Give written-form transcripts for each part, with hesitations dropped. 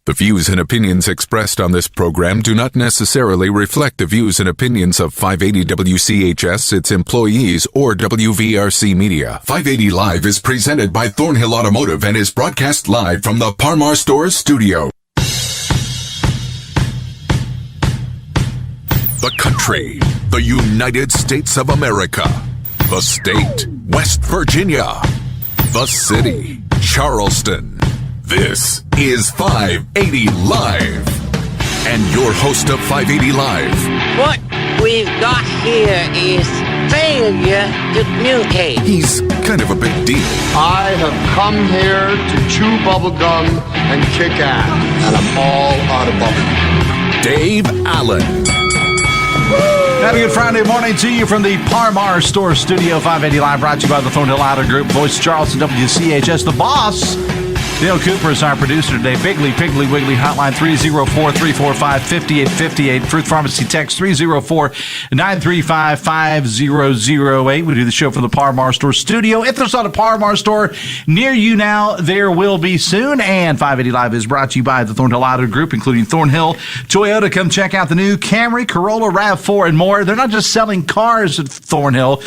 The views and opinions expressed on this program do not necessarily reflect the views and opinions of 580 WCHS, its employees, or WVRC Media. 580 Live is presented by Thornhill Automotive and is broadcast live from the Parmar Stores studio. The country, the United States of America, the state, West Virginia, the city, Charleston. This is 580 Live. And your host of 580 Live. What we've got here is failure to communicate. He's kind of a big deal. I have come here to chew bubblegum and kick ass, and I'm all out of bubblegum. Dave Allen. Have a good Friday morning to you from the Parmar Store Studio. 580 Live, brought to you by the Thornhill Auto Group, Voice of Charleston, WCHS. The boss, Dale Cooper, is our producer today. Bigly, Piggly, Wiggly, hotline 304-345-5858. Fruit Pharmacy text 304-935-5008. We do the show from the Parmar Store Studio. If there's not a Parmar store near you now, there will be soon. And 580 Live is brought to you by the Thornhill Auto Group, including Thornhill Toyota. Come check out the new Camry, Corolla, RAV4, and more. They're not just selling cars at Thornhill.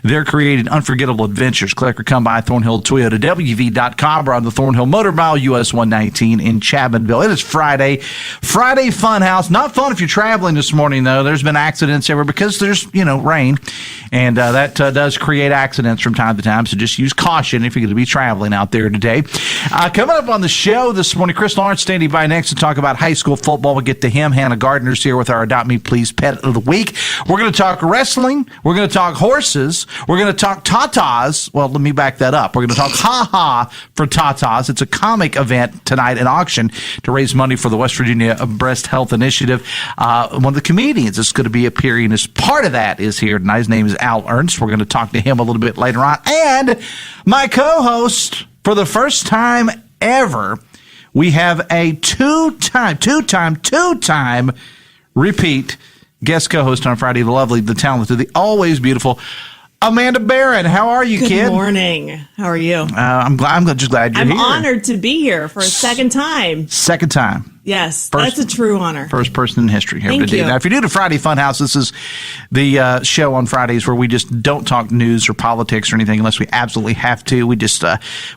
They're creating unforgettable adventures. Click or come by Thornhill Toyota, WV.com, or on the Thornhill Motor Mile, US 119 in Chapmanville. It is Friday Funhouse. Not fun if you're traveling this morning, though. There's been accidents everywhere because there's, rain, and that does create accidents from time to time, so just use caution if you're going to be traveling out there today. Coming up on the show this morning, Chris Lawrence standing by next to talk about high school football. We'll get to him. Hannah Gardner's here with our Adopt Me Please Pet of the Week. We're going to talk wrestling. We're going to talk horses. We're going to talk TaTas. Well, let me back that up. We're going to talk Ha-Ha for TaTas. It's a comic event tonight, an auction to raise money for the West Virginia Breast Health Initiative. One of the comedians that's going to be appearing as part of that is here tonight. His name is Ernst. We're going to talk to him a little bit later on. And my co-host, for the first time ever, we have a two-time repeat guest co-host on Friday, the lovely, the talented, the always beautiful Amanda Barren. How are you, kid? Good morning. How are you? I'm just glad you're here. I'm honored to be here for a second time. Second time. Yes, that's a true honor. First person in history here Thank to do. you. Now, if you're new to Friday Funhouse, this is the show on Fridays where we just don't talk news or politics or anything unless we absolutely have to. We just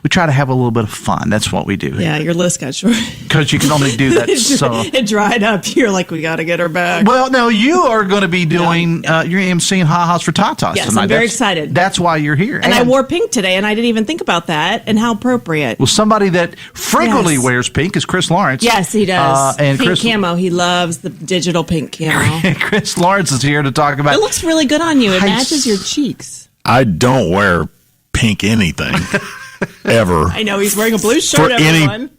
we try to have a little bit of fun. That's what we do. Yeah, your list got short. Because you can only do that so. It dried up. You're like, we got to get her back. Well, no, you are going to be doing, you're emceeing Ha-Ha's for TaTas Yes, tonight. I'm very excited. That's why you're here. And I wore pink today, and I didn't even think about that and how appropriate. Well, somebody that frequently wears pink is Chris Lawrence. Yes, he does. And pink Chris, camo. He loves the digital pink camo. Chris Lawrence is here to talk about. It looks really good on you. It matches your cheeks. I don't wear pink anything ever. I know he's wearing a blue shirt.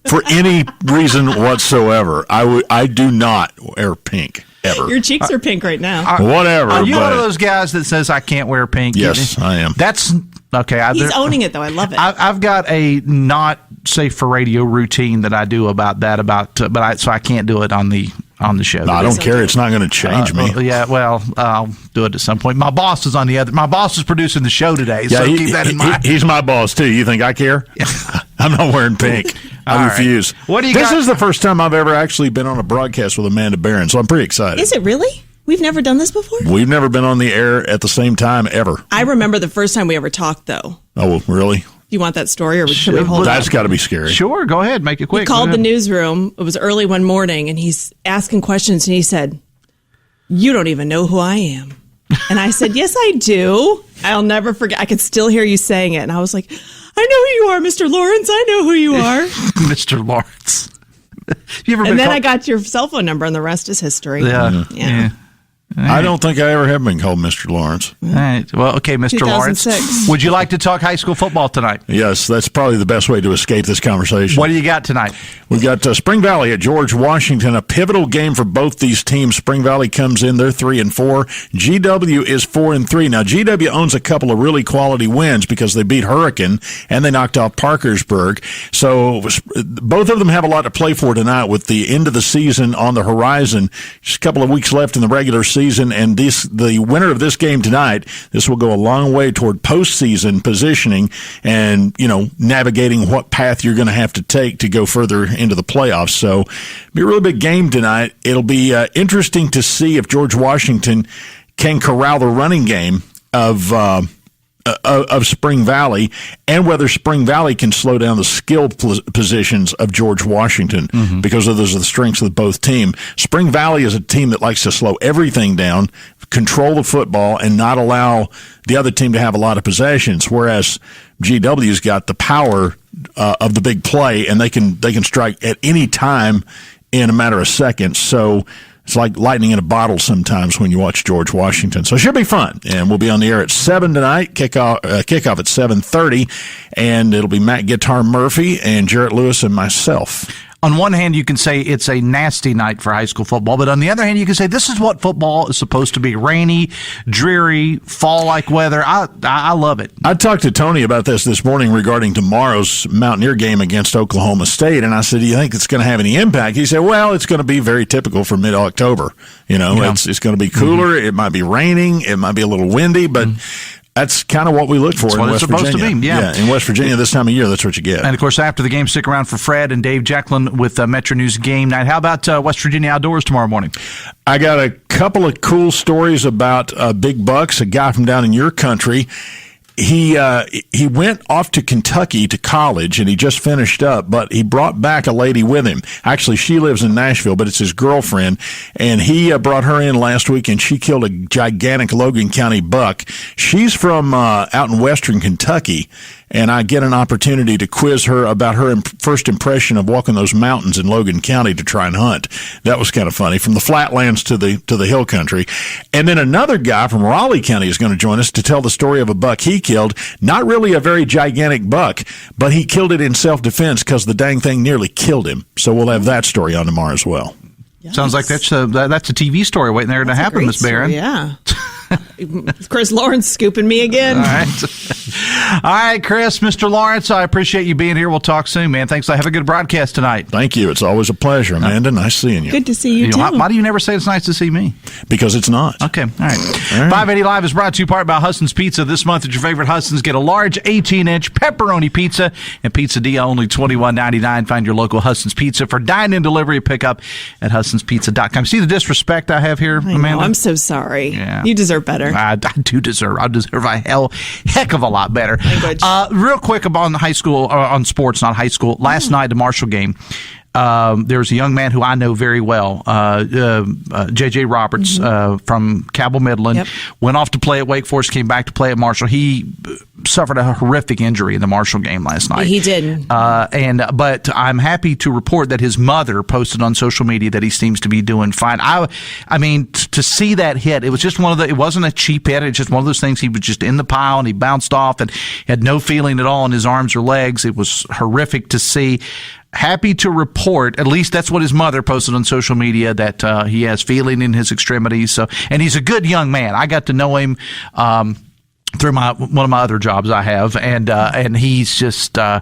For any reason whatsoever. I do not wear pink ever. Your cheeks are pink right now. Whatever. Are you one of those guys that says I can't wear pink? Yes, I am. That's okay. He's owning it though. I love it. I've got a not safe for radio routine that I do about that. So I can't do it on the show. No, I don't care. It's not going to change me. Yeah, well, I'll do it at some point. My boss is My boss is producing the show today, so keep that in mind. He's my boss too. You think I care? I'm not wearing pink. I refuse. Right. What do you This is the first time I've ever actually been on a broadcast with Amanda Barren, so I'm pretty excited. Is it really? We've never done this before? We've never been on the air at the same time ever. I remember the first time we ever talked, though. Oh, really? Do you want that story, or should we hold That's on? got to be scary. Sure, go ahead. Make it quick. He called the newsroom. It was early one morning, and he's asking questions, and he said, "You don't even know who I am." And I said, "Yes, I do. I'll never forget. I could still hear you saying it." And I was like, "I know who you are, Mr. Lawrence. I know who you are." Mr. Lawrence. I got your cell phone number, and the rest is history. Yeah. I don't think I ever have been called Mr. Lawrence. All right. Well, okay, Mr. 2006. Lawrence. Would you like to talk high school football tonight? Yes, that's probably the best way to escape this conversation. What do you got tonight? We've got Spring Valley at George Washington, a pivotal game for both these teams. Spring Valley comes in, they're 3-4. GW is 4-3. Now, GW owns a couple of really quality wins because they beat Hurricane and they knocked off Parkersburg. So both of them have a lot to play for tonight with the end of the season on the horizon. Just a couple of weeks left in the regular season, and the winner of this game tonight, this will go a long way toward postseason positioning and, navigating what path you're going to have to take to go further into the playoffs. So it'll be a really big game tonight. It'll be interesting to see if George Washington can corral the running game of Spring Valley, and whether Spring Valley can slow down the skill positions of George Washington, because of those are the strengths of both teams. Spring Valley is a team that likes to slow everything down, control the football, and not allow the other team to have a lot of possessions, whereas GW's got the power of the big play, and they can strike at any time in a matter of seconds. So it's like lightning in a bottle sometimes when you watch George Washington. So it should be fun. And we'll be on the air at 7 tonight, kickoff at 7:30. And it'll be Matt Guitar Murphy and Jarrett Lewis and myself. On one hand, you can say it's a nasty night for high school football, but on the other hand, you can say this is what football is supposed to be: rainy, dreary, fall-like weather. I love it. I talked to Tony about this morning regarding tomorrow's Mountaineer game against Oklahoma State, and I said, do you think it's going to have any impact? He said, well, it's going to be very typical for mid-October. It's going to be cooler. It might be raining. It might be a little windy, but that's kind of what we look for in West Virginia. Supposed to be, yeah. In West Virginia this time of year, that's what you get. And, of course, after the game, stick around for Fred and Dave Jacklin with Metro News Game Night. How about West Virginia Outdoors tomorrow morning? I got a couple of cool stories about Big Bucks, a guy from down in your country. He went off to Kentucky to college, and he just finished up, but he brought back a lady with him. Actually, she lives in Nashville, but it's his girlfriend, and he brought her in last week, and she killed a gigantic Logan County buck. She's from out in western Kentucky, and I get an opportunity to quiz her about her first impression of walking those mountains in Logan County to try and hunt. That was kind of funny, from the flatlands to the hill country. And then another guy from Raleigh County is going to join us to tell the story of a buck he killed. Not really a very gigantic buck, but he killed it in self-defense because the dang thing nearly killed him. So we'll have that story on tomorrow as well. Yes. Sounds like that's a TV story waiting there to happen, Miss Barron. Yeah. Chris Lawrence scooping me again. All right, Chris, Mr. Lawrence, I appreciate you being here. We'll talk soon, man. Thanks. Have a good broadcast tonight. Thank you. It's always a pleasure, Amanda. Nice seeing you. Good to see you, too. Why do you never say it's nice to see me? Because it's not. Okay. All right. 580 Live is brought to you part by Hudson's Pizza. This month at your favorite Hudson's, get a large 18-inch pepperoni pizza and Pizzadia, only $21.99. Find your local Hudson's Pizza for dine-in delivery pickup at Hudson'sPizza.com. See the disrespect I have here, Amanda? I'm so sorry. Yeah. You deserve better. I deserve a heck of a lot better. Language. Real quick about high school, on sports, not high school. Last night, the Marshall game. There was a young man who I know very well, J.J. Roberts, from Cabell Midland. Yep. Went off to play at Wake Forest, came back to play at Marshall. He suffered a horrific injury in the Marshall game last night. He did. But I'm happy to report that his mother posted on social media that he seems to be doing fine. I mean, to see that hit, it was just it wasn't a cheap hit. It's just one of those things. He was just in the pile and he bounced off and had no feeling at all in his arms or legs. It was horrific to see. Happy to report, at least that's what his mother posted on social media, that he has feeling in his extremities. So, and he's a good young man. I got to know him through one of my other jobs I have, and he's just a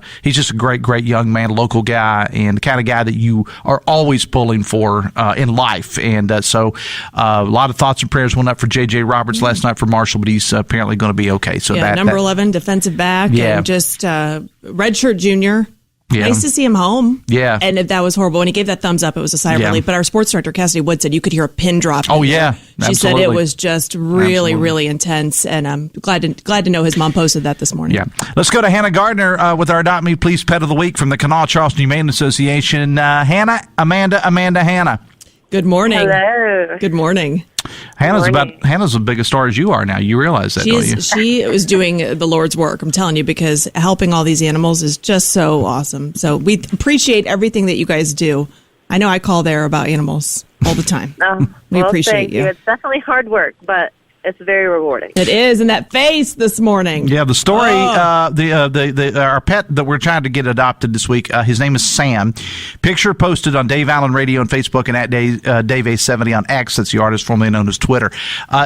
great young man, local guy, and the kind of guy that you are always pulling for in life. And so a lot of thoughts and prayers went up for J.J. Roberts last night for Marshall, but he's apparently going to be okay. So number 11 defensive back, and just redshirt junior. Yeah. Nice to see him home. Yeah. And if that was horrible, when he gave that thumbs up, it was a sigh of relief. But our sports director, Cassidy Wood, said you could hear a pin drop. Oh, yeah. She Absolutely. said it was just really, really intense. And I'm glad to know his mom posted that this morning. Yeah. Let's go to Hannah Gardner with our Adopt Me Please Pet of the Week from the Kanawha Charleston Humane Association. Hannah, Amanda, Hannah. Good morning. Hello. Good morning. Hannah's as big a star as you are now. You realize that, don't you? She was doing the Lord's work, I'm telling you, because helping all these animals is just so awesome. So we appreciate everything that you guys do. I know I call there about animals all the time. We appreciate thank you. It's definitely hard work, but it's very rewarding. It is, and that face this morning. Yeah, the story, our pet that we're trying to get adopted this week, his name is Sam. Picture posted on Dave Allen Radio on Facebook and at Dave A70 on X. That's the artist formerly known as Twitter.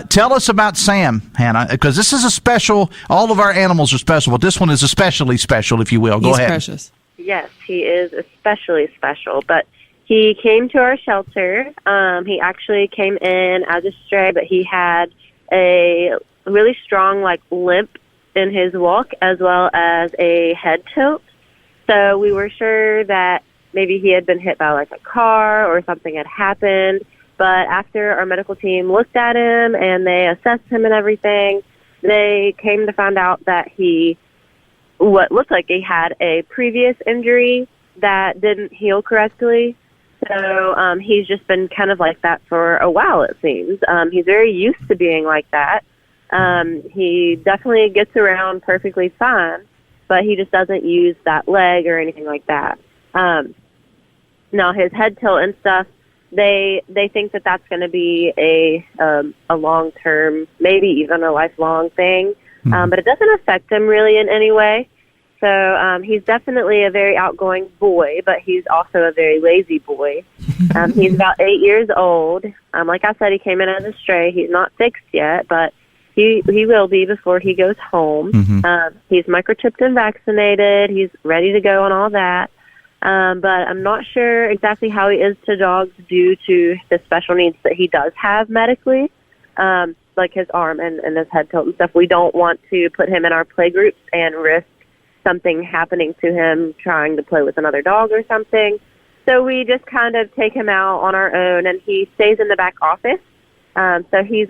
Tell us about Sam, Hannah, because this is a special. All of our animals are special, but this one is especially special, if you will. Go ahead. He's precious. Yes, he is especially special, but He came to our shelter. He actually came in as a stray, but he had a really strong, limp in his walk as well as a head tilt. So we were sure that maybe he had been hit by, a car or something had happened. But after our medical team looked at him and they assessed him and everything, they came to find out that what looked like he had a previous injury that didn't heal correctly. So he's just been kind of like that for a while, it seems. He's very used to being like that. He definitely gets around perfectly fine, but he just doesn't use that leg or anything like that. Now, his head tilt and stuff, they think that that's going to be a long-term, maybe even a lifelong thing, but it doesn't affect him really in any way. So he's definitely a very outgoing boy, but he's also a very lazy boy. He's about 8 years old. Like I said, he came in as a stray. He's not fixed yet, but he will be before he goes home. He's microchipped and vaccinated. He's ready to go and all that. But I'm not sure exactly how he is to dogs due to the special needs that he does have medically, like his arm and his head tilt and stuff. We don't want to put him in our play groups and risk something happening to him trying to play with another dog or something. So we just kind of take him out on our own, and he stays in the back office. So he's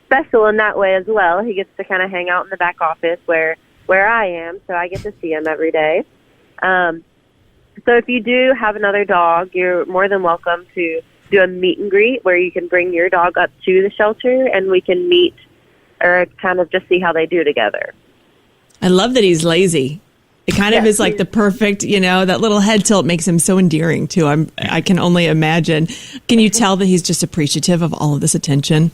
special in that way as well. He gets to kind of hang out in the back office where I am, so I get to see him every day. So if you do have another dog, you're more than welcome to do a meet and greet where you can bring your dog up to the shelter and we can meet or kind of just see how they do together. I love that he's lazy. It kind of is like the perfect, that little head tilt makes him so endearing too. I can only imagine. Can you tell that he's just appreciative of all of this attention?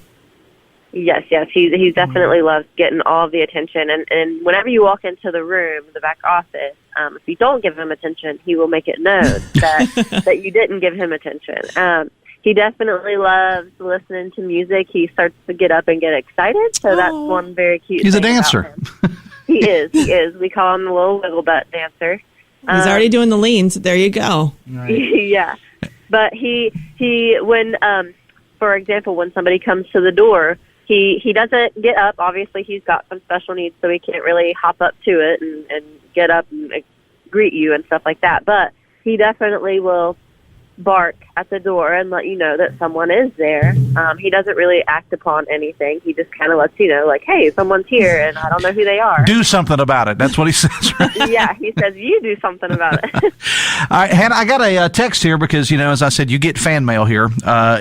Yes. He definitely loves getting all of the attention. And whenever you walk into the room, the back office, if you don't give him attention, he will make it known that you didn't give him attention. He definitely loves listening to music. He starts to get up and get excited. So that's one very cute thing. He's a dancer. He is. We call him the little wiggle butt dancer. He's already doing the leans. There you go. Right. Yeah. But he when, for example, when somebody comes to the door, he doesn't get up. Obviously, he's got some special needs, so he can't really hop up to it and get up and greet you and stuff like that. But he definitely will bark at the door and let you know that someone is there. He doesn't really act upon anything. He just kind of lets you know, hey, someone's here, and I don't know who they are. Do something about it. That's what he says, right? Yeah, he says, you do something about it. All right, Hannah, I got a text here because, as I said, you get fan mail here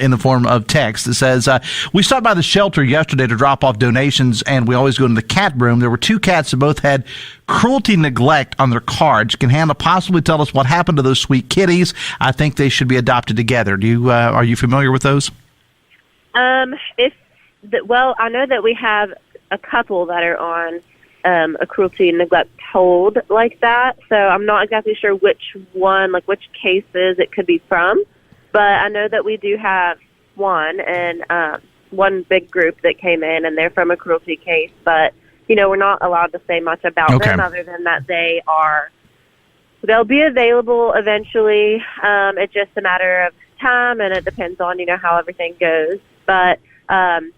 in the form of text. It says, we stopped by the shelter yesterday to drop off donations, and we always go to the cat room. There were two cats that both had cruelty neglect on their cards. Can Hannah possibly tell us what happened to those sweet kitties? I think they should be adopted together. Are you familiar with those? I know that we have a couple that are on a cruelty and neglect hold like that. So I'm not exactly sure which one, which cases it could be from. But I know that we do have one, and one big group that came in, and they're from a cruelty case. But we're not allowed to say much about them other than that they'll be available eventually. It's just a matter of time, and it depends on, how everything goes. But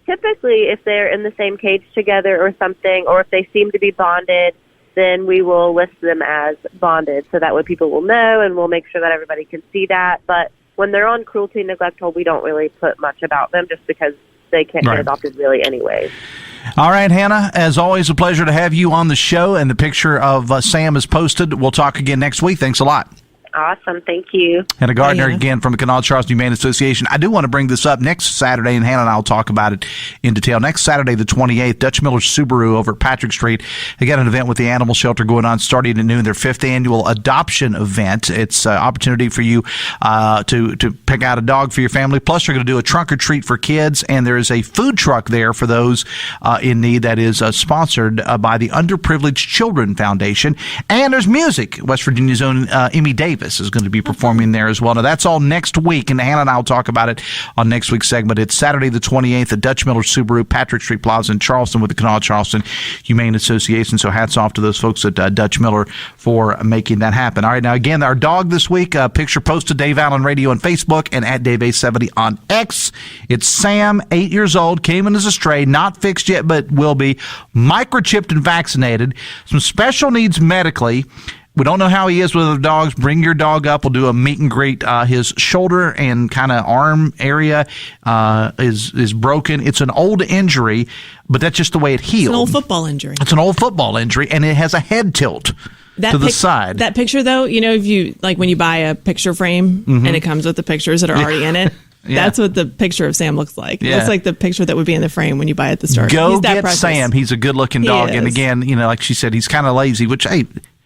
typically, if they're in the same cage together or something, or if they seem to be bonded, then we will list them as bonded, so that way people will know, and we'll make sure that everybody can see that. But when they're on cruelty and neglect hold, we don't really put much about them just because they can't get adopted really anyways. All right, Hannah, as always, a pleasure to have you on the show, and the picture of Sam is posted. We'll talk again next week. Thanks a lot. Awesome. Thank you. Hannah Gardner again from the Canal Charleston Humane Association. I do want to bring this up next Saturday, and Hannah and I will talk about it in detail. Next Saturday, the 28th, Dutch Miller Subaru over at Patrick Street. They got an event with the animal shelter going on starting at noon, their 5th annual adoption event. It's an opportunity for you to pick out a dog for your family. Plus, they're going to do a trunk or treat for kids, and there is a food truck there for those in need that is sponsored by the Underprivileged Children Foundation. And there's music. West Virginia's own Emmy Davis Davis is going to be performing there as well. Now, that's all next week, and Hannah and I will talk about it on next week's segment. It's Saturday the 28th at Dutch Miller Subaru, Patrick Street Plaza in Charleston with the Kanawha Charleston Humane Association. So hats off to those folks at Dutch Miller for making that happen. All right, now again, our dog this week, picture posted Dave Allen Radio on Facebook and at Dave870 on X. It's Sam, 8 years old, came in as a stray, not fixed yet, but will be, microchipped and vaccinated, some special needs medically. We don't know how he is with other dogs. Bring your dog up. We'll do a meet and greet. His shoulder and kind of arm area is broken. It's an old injury, but that's just the way it healed. It's an old football injury. It's an old football injury, and it has a head tilt to the side. That picture, though, if you, like when you buy a picture frame and it comes with the pictures that are already in it, that's what the picture of Sam looks like. It looks like the picture that would be in the frame when you buy it at the store. Go get precious. Sam. He's a good-looking dog. And again, like she said, he's kind of lazy, which, hey,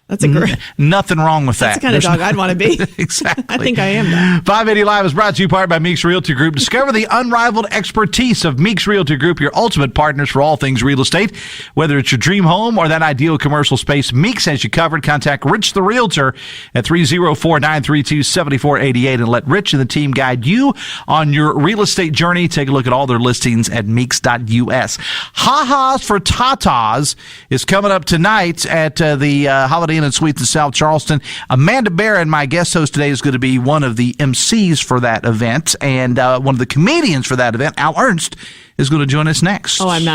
that's a great. Nothing wrong with that. That's the kind of dog I'd want to be. Exactly. I think I am that. 580 Live is brought to you part by Meeks Realty Group. Discover the unrivaled expertise of Meeks Realty Group, your ultimate partners for all things real estate. Whether it's your dream home or that ideal commercial space, Meeks has you covered. Contact Rich the Realtor at 304-932-7488 and let Rich and the team guide you on your real estate journey. Take a look at all their listings at meeks.us. Ha-Ha's for TaTa's is coming up tonight at the Holiday Inn and Suites in South Charleston. Amanda Barren, my guest host today, is going to be one of the MCs for that event, and one of the comedians for that event, Ernst, is going to join us next. Oh, I'm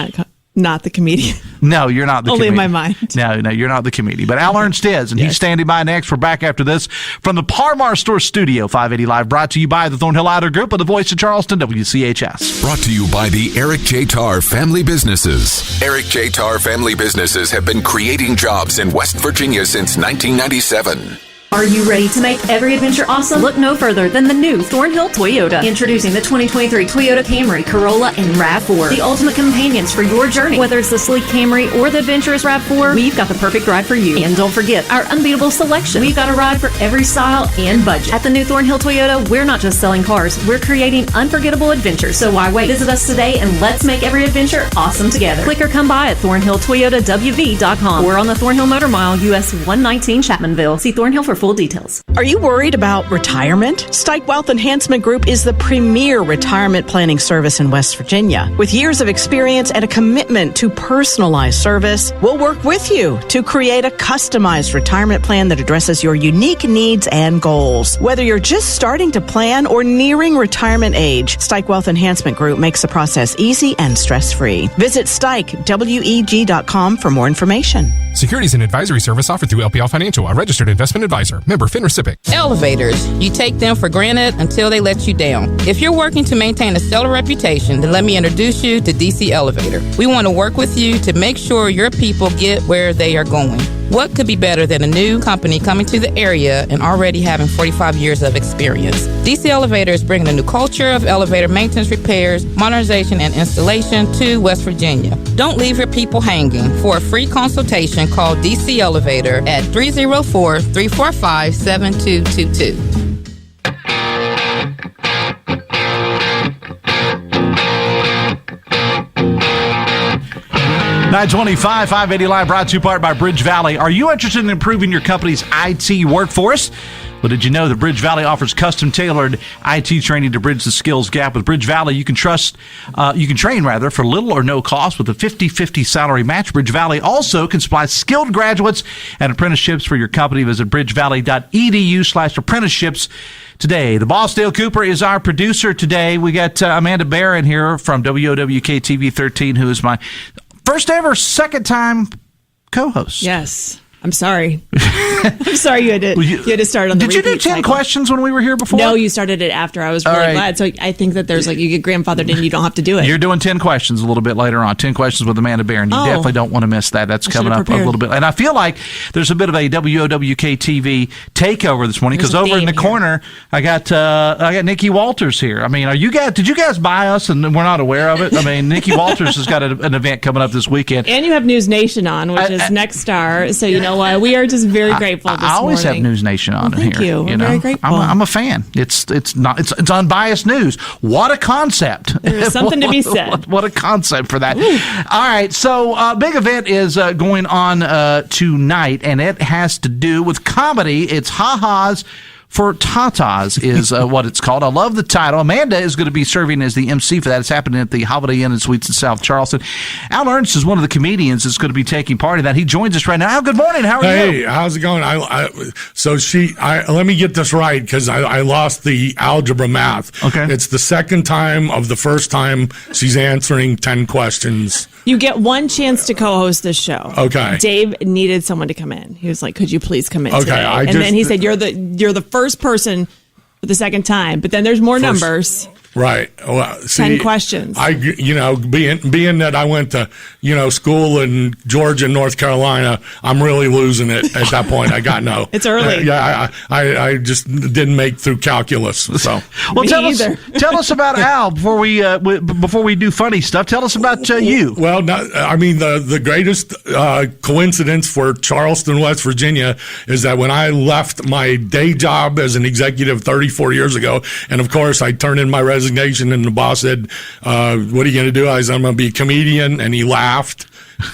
not the comedian. No, you're not the Only comedian. in my mind. No, you're not the comedian. But Ernst is, and he's standing by next. We're back after this from the Parmar Store Studio. 580 Live, brought to you by the Thornhill Auto Group and the Voice of Charleston, WCHS. Brought to you by the Eric J. Tarr Family Businesses. Eric J. Tarr Family Businesses have been creating jobs in West Virginia since 1997. Are you ready to make every adventure awesome? Look no further than the new Thornhill Toyota. Introducing the 2023 Toyota Camry, Corolla, and RAV4. The ultimate companions for your journey. Whether it's the sleek Camry or the adventurous RAV4, we've got the perfect ride for you. And don't forget our unbeatable selection. We've got a ride for every style and budget. At the new Thornhill Toyota, we're not just selling cars, we're creating unforgettable adventures. So why wait? Visit us today and let's make every adventure awesome together. Click or come by at ThornhillToyotaWV.com or on the Thornhill Motor Mile, US 119 Chapmanville. See Thornhill for full details. Are you worried about retirement? Stike Wealth Enhancement Group is the premier retirement planning service in West Virginia. With years of experience and a commitment to personalized service, we'll work with you to create a customized retirement plan that addresses your unique needs and goals. Whether you're just starting to plan or nearing retirement age, Stike Wealth Enhancement Group makes the process easy and stress-free. Visit StikeWEG.com for more information. Securities and advisory service offered through LPL Financial, a registered investment advisor. Member FINRA/SIPC. Elevators. You take them for granted until they let you down. If you're working to maintain a stellar reputation, then let me introduce you to DC Elevator. We want to work with you to make sure your people get where they are going. What could be better than a new company coming to the area and already having 45 years of experience? DC Elevator is bringing a new culture of elevator maintenance, repairs, modernization, and installation to West Virginia. Don't leave your people hanging. For a free consultation, call DC Elevator at 304-345-7222. .925, 580 Live, brought to you part by Bridge Valley. Are you interested in improving your company's IT workforce? Well, did you know that Bridge Valley offers custom-tailored IT training to bridge the skills gap? With Bridge Valley, you can train for little or no cost with a 50-50 salary match. Bridge Valley also can supply skilled graduates and apprenticeships for your company. Visit bridgevalley.edu/apprenticeships today. The boss, Dale Cooper, is our producer today. We got Amanda Barren here from WOWK TV 13, who is my first ever second-time co-host. Yes. I'm sorry. I'm sorry you had to start on the Did you do 10 questions when we were here before? No, you started it after. I was really glad. So I think that there's you get grandfathered in, you don't have to do it. You're doing 10 questions a little bit later on. 10 questions with Amanda Barren. You definitely don't want to miss that. That's coming up a little bit. And I feel like there's a bit of a WOWK TV takeover this morning because over in the corner, I got Nicky Walters here. I mean, did you guys buy us and we're not aware of it? I mean, Nicky Walters has got an event coming up this weekend. And you have News Nation on, which is Next Star. So you know what? We are just very grateful this morning. I always have News Nation on here. Thank you. We're very grateful. I'm a fan. It's unbiased news. What a concept. There's something to be said. What a concept for that. All right. So big event is going on tonight, and it has to do with comedy. It's Ha-Ha's For TaTa's is what it's called. I love the title. Amanda is going to be serving as the MC for that. It's happening at the Holiday Inn and Suites in South Charleston. Al Ernst is one of the comedians that's going to be taking part in that. He joins us right now. Al, good morning. How are you? Hey, how's it going? Let me get this right because I lost the algebra math. Okay. It's the second time of the first time she's answering 10 questions. You get one chance to co-host this show. Okay. Dave needed someone to come in. He was like, "Could you please come in Okay, today?" Then he said, "You're the first person for the second time." But then there's more numbers. Right. Well, 10 questions. Being that I went to, school in Georgia and North Carolina, I'm really losing it at that point. I got no. It's early. I just didn't make through calculus. So. Well, tell us about Al before we do funny stuff. Tell us about you. Well, the greatest coincidence for Charleston, West Virginia, is that when I left my day job as an executive 34 years ago, and of course I turned in my resignation, and the boss said, "What are you going to do?" I said, "I'm going to be a comedian," and he laughed.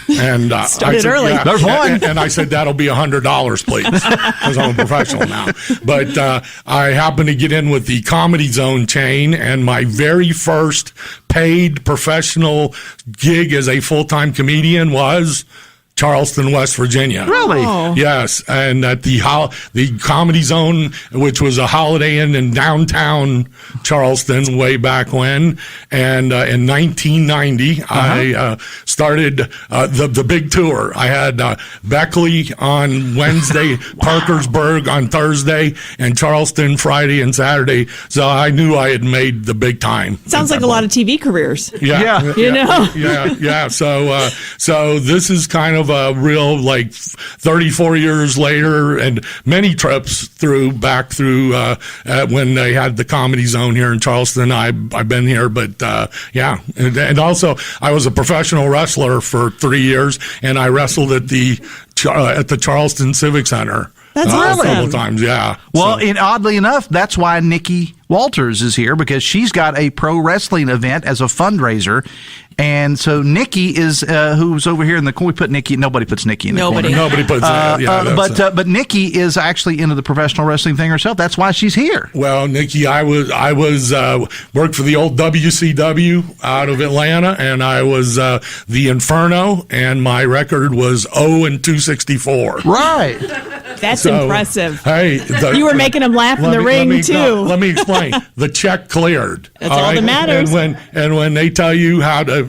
And started early. Yeah. There's one. And I said, "That'll be $100, please," because I'm a professional now. But I happened to get in with the Comedy Zone chain, and my very first paid professional gig as a full-time comedian was Charleston, West Virginia. Really? Oh. Yes, and at the Comedy Zone, which was a Holiday Inn in downtown Charleston way back when, and in 1990, I started the big tour. I had Beckley on Wednesday, Parkersburg on Thursday, and Charleston Friday and Saturday. So I knew I had made the big time. Sounds like a lot of TV careers. Yeah. Yeah. So this is kind of a real 34 years later, and many trips back through when they had the Comedy Zone here in Charleston. I've been here, but and also I was a professional wrestler for 3 years, and I wrestled at the Charleston Civic Center. That's awesome. A couple times, yeah. Well, and oddly enough, that's why Nicky Walters is here, because she's got a pro wrestling event as a fundraiser. And so Nicky is who's over here in the corner. We put Nicky. Nobody puts Nicky in the corner. Nobody puts that. But Nicky is actually into the professional wrestling thing herself. That's why she's here. Well, Nicky, I was worked for the old WCW out of Atlanta, and I was the Inferno, and my record was 0-264. Right. That's impressive. Hey, you were making him laugh in the ring too. Let me explain. The check cleared. That's all that matters. And when they tell you how to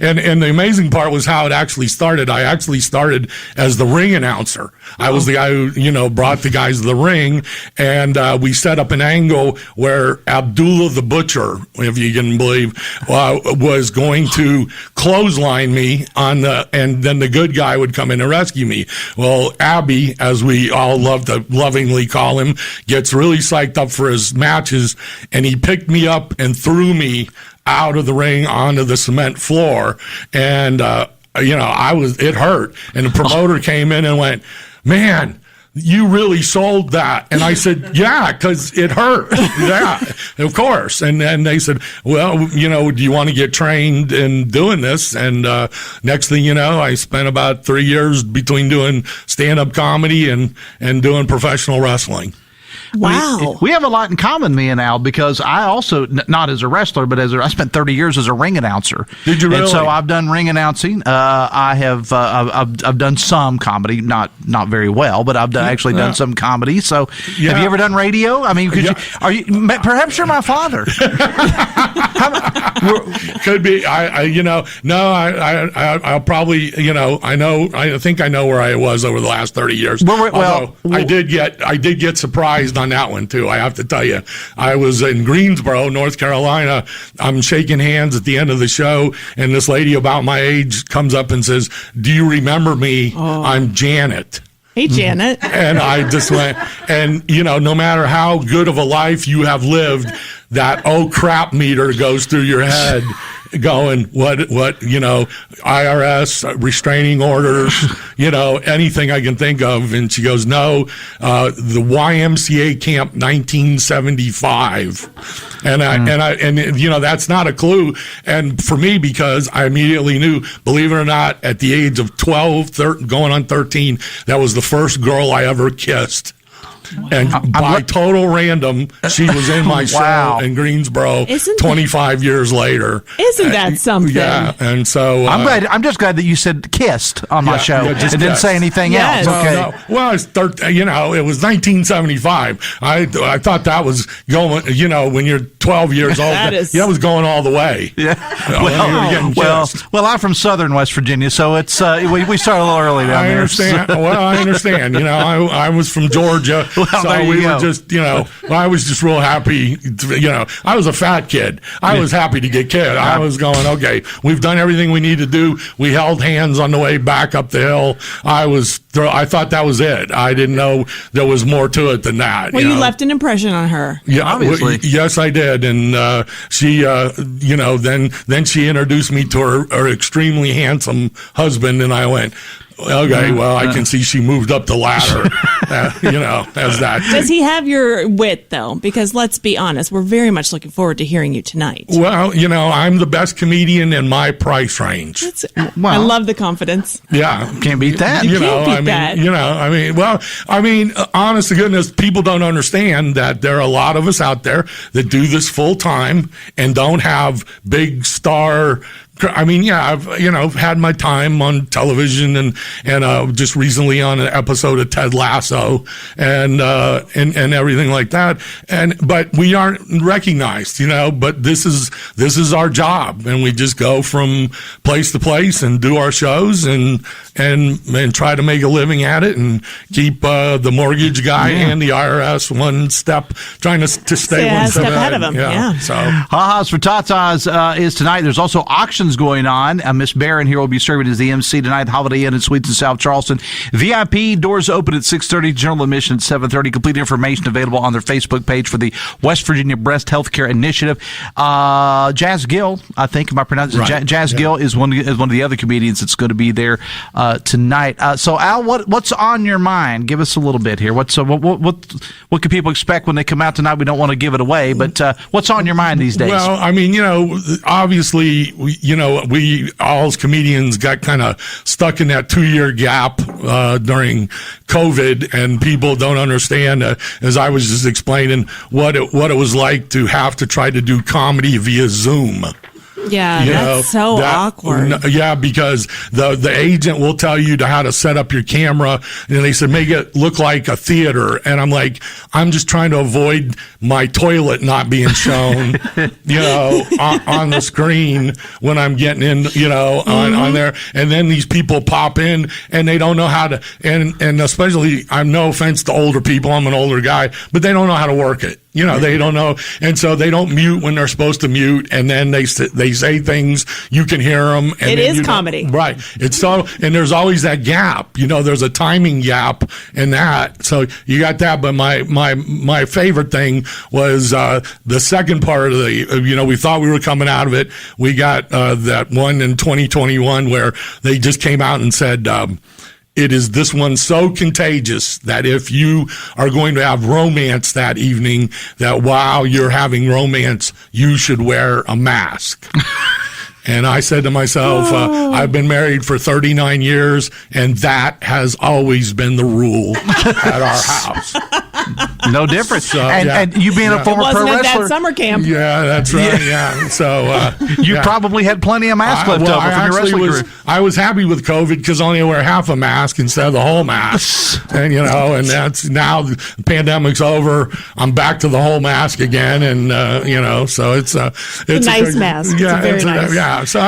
and the amazing part was how it actually started. I actually started as the ring announcer. I was the guy who brought the guys to the ring, and we set up an angle where Abdullah the Butcher, if you can believe, was going to clothesline me and then the good guy would come in and rescue me. Well, Abby, as we all love to lovingly call him, gets really psyched up for his matches, and he picked me up and threw me out of the ring onto the cement floor, and it hurt. And the promoter came in and went, "Man, you really sold that." And I said, "Yeah, because it hurt." Yeah, of course. And then they said, "Well, do you want to get trained in doing this?" And next thing you know, I spent about 3 years between doing stand-up comedy and doing professional wrestling. Wow. We have a lot in common, me and Al, because I also, not as a wrestler, but I spent 30 years as a ring announcer. Did you really? And so I've done ring announcing. I've done some comedy, not very well, but I've done some comedy. So have you ever done radio? I mean, perhaps you're my father. Could be. I'll probably, I think I know where I was over the last 30 years. I did get surprised on that one too. I have to tell you, I was in Greensboro, North Carolina. I'm shaking hands at the end of the show, and this lady about my age comes up and says, "Do you remember me? I'm Janet." Hey, Janet. And I just went, and no matter how good of a life you have lived, that oh crap meter goes through your head. Going, what, IRS, restraining orders, anything I can think of. And she goes, "No, the YMCA camp 1975. And that's not a clue. And for me, because I immediately knew, believe it or not, at the age of 12, going on 13, that was the first girl I ever kissed. And by total random, she was in my show in Greensboro 25 years later. Isn't that something? Yeah, and so I'm just glad that you said kissed on my show and didn't say anything else. Okay. No. Well, it's it was 1975. I thought that was going. When you're 12 years old, that was going all the way. Yeah. Well, I'm from Southern West Virginia, so it's we start a little early down there. I understand. I was from Georgia. So we were just, I was just real happy. I was a fat kid. I was happy to get kid. I was going, okay, we've done everything we need to do. We held hands on the way back up the hill. I thought that was it. I didn't know there was more to it than that. Well, you left an impression on her. Yeah, obviously. Yes, I did. And she, then she introduced me to her extremely handsome husband, and I went, okay, well, I can see she moved up the ladder, as that. Does he have your wit, though? Because let's be honest, we're very much looking forward to hearing you tonight. Well, I'm the best comedian in my price range. I love the confidence. Yeah. Can't beat that. You can't beat that. Honest to goodness, people don't understand that there are a lot of us out there that do this full time and don't have big star. I've had my time on television and just recently on an episode of Ted Lasso and everything like that. But we aren't recognized, but this is our job, and we just go from place to place and do our shows and try to make a living at it and keep the mortgage guy and the IRS one step, trying to stay one step ahead of them. Yeah. So Ha-Ha's for TaTa's is tonight. There's also auctions going on. Miss Barron here will be serving as the MC tonight, Holiday Inn and Suites in South Charleston. VIP doors open at 6:30. General admission at 7:30. Complete information available on their Facebook page for the West Virginia Breast Healthcare Initiative. Jazz Gill, I think, am I pronouncing it? Jazz Gill is one of the other comedians that's going to be there tonight. So Al, what's on your mind? Give us a little bit here. What can people expect when they come out tonight? We don't want to give it away, but what's on your mind these days? Well, obviously, we all as comedians got kind of stuck in that 2-year gap during COVID, and people don't understand, as I was just explaining, what it was like to have to try to do comedy via Zoom. Yeah, that's so awkward. Yeah, because the agent will tell you how to set up your camera, and they said, make it look like a theater. And I'm like, I'm just trying to avoid my toilet not being shown, on the screen when I'm getting in, on there. And then these people pop in, and they don't know how to, and especially, I'm no offense to older people, I'm an older guy, but they don't know how to work it. They don't know, and so they don't mute when they're supposed to mute, and then they say things, you can hear them. And it is comedy. Right. It's so, and there's always that gap, there's a timing gap in that. So you got that, but my favorite thing was the second part of the, we thought we were coming out of it. We got that one in 2021 where they just came out and said, it is this one so contagious that if you are going to have romance that evening, that while you're having romance, you should wear a mask. And I said to myself, I've been married for 39 years, and that has always been the rule at our house. No difference. And you being a former pro wrestler. Wasn't at that summer camp. Yeah, that's right. Yeah. So you probably had plenty of masks left over from your wrestling career. I was happy with COVID because I only wear half a mask instead of the whole mask. And and that's now the pandemic's over. I'm back to the whole mask again, and so it's a nice mask. Yeah, it's very nice. Yeah. So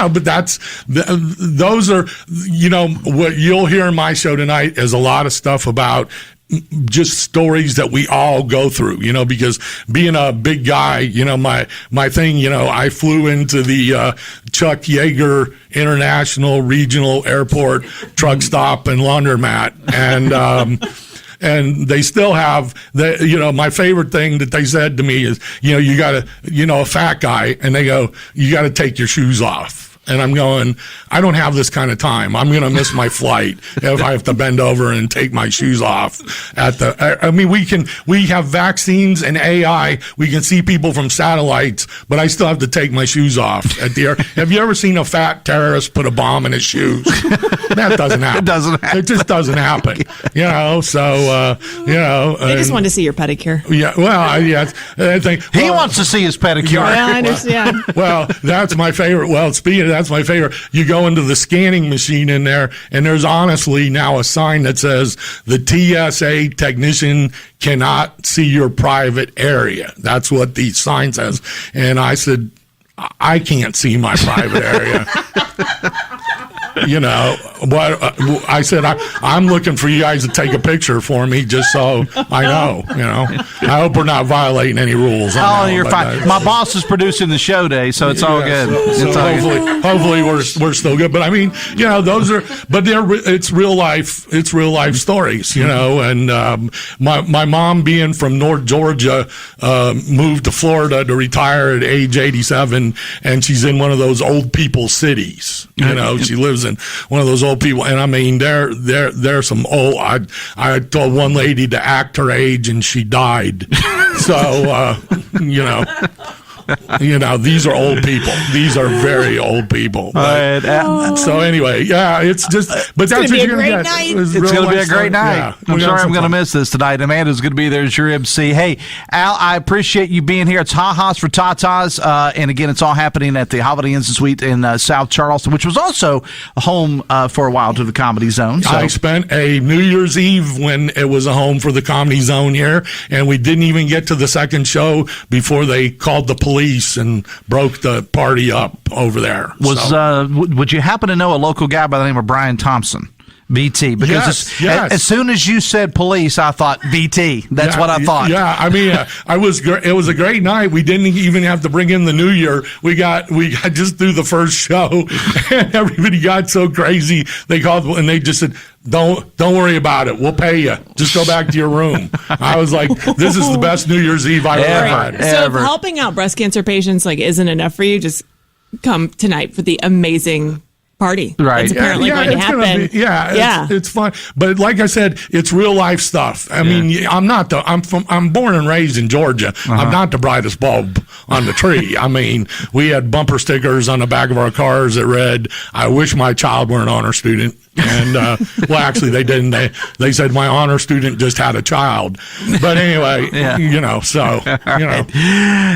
but those are what you'll hear in my show tonight is a lot of stuff about just stories that we all go through, because being a big guy, my thing, I flew into the Chuck Yeager International Regional Airport truck stop and laundromat, and they still have my favorite thing that they said to me is, you got to, a fat guy, and they go, you got to take your shoes off. And I'm going, I don't have this kind of time. I'm going to miss my flight if I have to bend over and take my shoes off we have vaccines and AI. We can see people from satellites, but I still have to take my shoes off at the air. Have you ever seen a fat terrorist put a bomb in his shoes? That doesn't happen. It doesn't happen. It just doesn't happen. They just want to see your pedicure. Yeah. Well, I think he wants to see his pedicure. Yeah, I understand. Well, that's my favorite. Well, speaking of that's my favorite. You go into the scanning machine in there, and there's honestly now a sign that says the TSA technician cannot see your private area. That's what the sign says. And I said, I can't see my private area. I said, I'm looking for you guys to take a picture for me just so I know, I hope we're not violating any rules. You're fine. My boss is producing the show day, so it's all good. Hopefully we're still good. But I mean, it's real life stories, and my mom being from North Georgia, moved to Florida to retire at age 87, and she's in one of those old people cities. She lives in one of those old people, and I mean, they're some old. I told one lady to act her age, and she died. So, these are old people. These are very old people. But, so anyway, it's just. But that's what you're going to get. It's going to be a great night. Yeah, I'm sorry I'm going to miss this tonight. Amanda's going to be there as your MC. Hey, Al, I appreciate you being here. It's Ha-Ha's for TaTa's, and again, it's all happening at the Holiday Inn Suite in South Charleston, which was also a home for a while to the Comedy Zone. So. I spent a New Year's Eve when it was a home for the Comedy Zone here, and we didn't even get to the second show before they called the police and broke the party up over there. Would you happen to know a local guy by the name of Brian Thompson? BT, because yes. As soon as you said police, I thought BT. That's what I thought. Yeah, I mean, it was a great night. We didn't even have to bring in the New Year. We got just through the first show, and everybody got so crazy. They called and they just said, Don't worry about it. We'll pay you. Just go back to your room. I was like, this is the best New Year's Eve I've ever had. So if helping out breast cancer patients isn't enough for you, just come tonight for the amazing party. Right. It's apparently going to happen. It's fun. But like I said, it's real life stuff. I mean, I'm born and raised in Georgia. Uh-huh. I'm not the brightest bulb on the tree. I mean, we had bumper stickers on the back of our cars that read, "I wish my child were an honor student." And actually they didn't. They said my honor student just had a child. But anyway,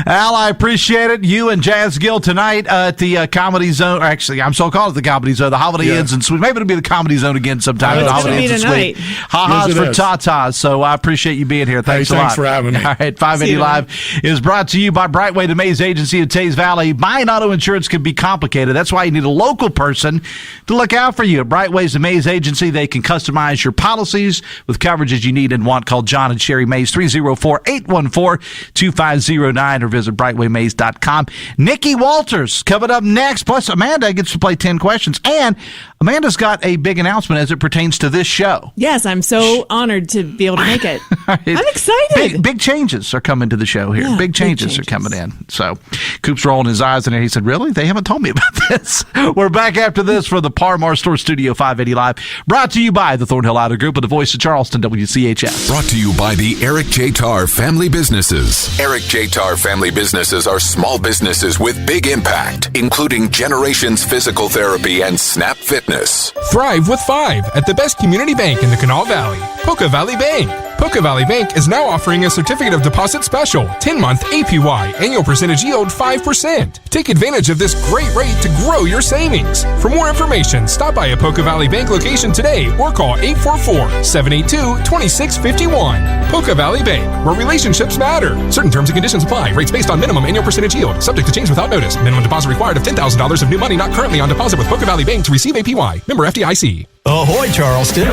Al, I appreciate it. You and Jazz Gill tonight at the Comedy Zone. Actually, I'm so called the Comedy Zone, the Holiday Inns and Suite. Maybe it'll be the Comedy Zone again sometime. It's going to be tonight. Ha-Ha's for TaTa's. So I appreciate you being here. Thanks a lot. Thanks for having me. All right, 580 Live is brought to you by Brightway, the Mays Agency of Tays Valley. Buying auto insurance can be complicated. That's why you need a local person to look out for you. Brightway the Mays Agency. They can customize your policies with coverages you need and want. Call John and Sherry Mays, 304-814-2509, or visit brightwaymays.com. Nicky Walters coming up next. Plus, Amanda gets to play 10 questions. And Amanda's got a big announcement as it pertains to this show. Yes, I'm so honored to be able to make it. I'm excited. Big changes are coming to the show here. Yeah, big changes are coming in. So Coop's rolling his eyes in there. He said, really? They haven't told me about this. We're back after this for the Parmar Store Studio 580 Live, brought to you by the Thornhill Auto Group and the voice of Charleston, WCHS. Brought to you by the Eric J. Tarr Family Businesses. Eric J. Tarr Family Businesses are small businesses with big impact, including Generations Physical Therapy and Snap Fitness. Thrive with 5 at the best community bank in the Kanawha Valley, Poca Valley Bank. Poca Valley Bank is now offering a certificate of deposit special, 10-month APY, annual percentage yield 5%. Take advantage of this great rate to grow your savings. For more information, stop by a Poca Valley Bank location today or call 844-782-2651. Poca Valley Bank, where relationships matter. Certain terms and conditions apply. Rates based on minimum annual percentage yield. Subject to change without notice. Minimum deposit required of $10,000 of new money not currently on deposit with Poca Valley Bank to receive APY. Member FDIC. Ahoy, Charleston.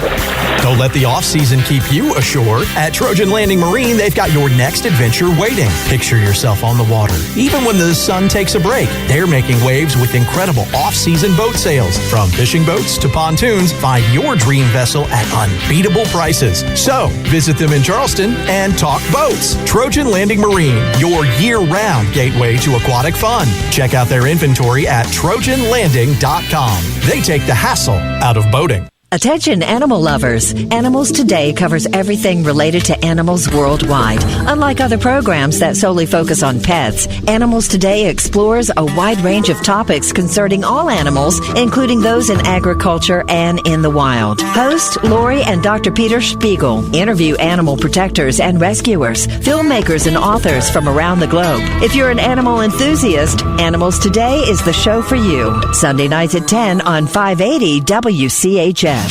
Don't let the off-season keep you ashore. At Trojan Landing Marine, they've got your next adventure waiting. Picture yourself on the water. Even when the sun takes a break, they're making waves with incredible off-season boat sales. From fishing boats to pontoons, find your dream vessel at unbeatable prices. So, visit them in Charleston and talk boats. Trojan Landing Marine, your year-round gateway to aquatic fun. Check out their inventory at TrojanLanding.com. They take the hassle out of boating. Attention animal lovers. Animals Today covers everything related to animals worldwide. Unlike other programs that solely focus on pets, Animals Today explores a wide range of topics concerning all animals, including those in agriculture and in the wild. Host Lori and Dr. Peter Spiegel interview animal protectors and rescuers, filmmakers and authors from around the globe. If you're an animal enthusiast, Animals Today is the show for you. Sunday nights at 10 on 580 WCHS.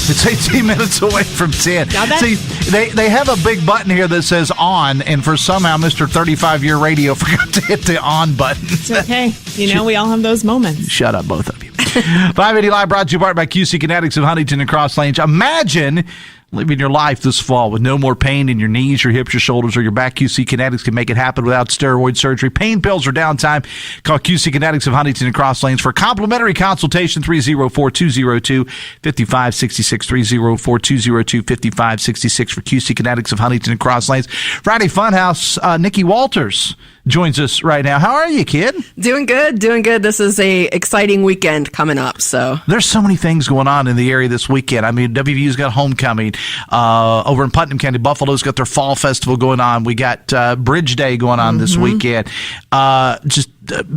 It's 18 minutes away from 10. See, they have a big button here that says on, and for somehow Mr. 35-year radio forgot to hit the on button. It's okay. We all have those moments. Shut up, both of you. 580 Live brought to you by QC Kinetics of Huntington and Cross Lanes. Imagine living your life this fall with no more pain in your knees, your hips, your shoulders, or your back. QC Kinetics can make it happen without steroid surgery, pain pills, or downtime. Call QC Kinetics of Huntington and Cross Lanes for a complimentary consultation, 304-202-5566, 304-202-5566 for QC Kinetics of Huntington and Cross Lanes. Friday Funhouse, Nicky Walters joins us right now. How are you, kid? Doing good. This is a exciting weekend coming up. So there's so many things going on in the area this weekend. I mean, WVU's got homecoming. Over in Putnam County, Buffalo's got their fall festival going on. We got Bridge Day going on this weekend. Just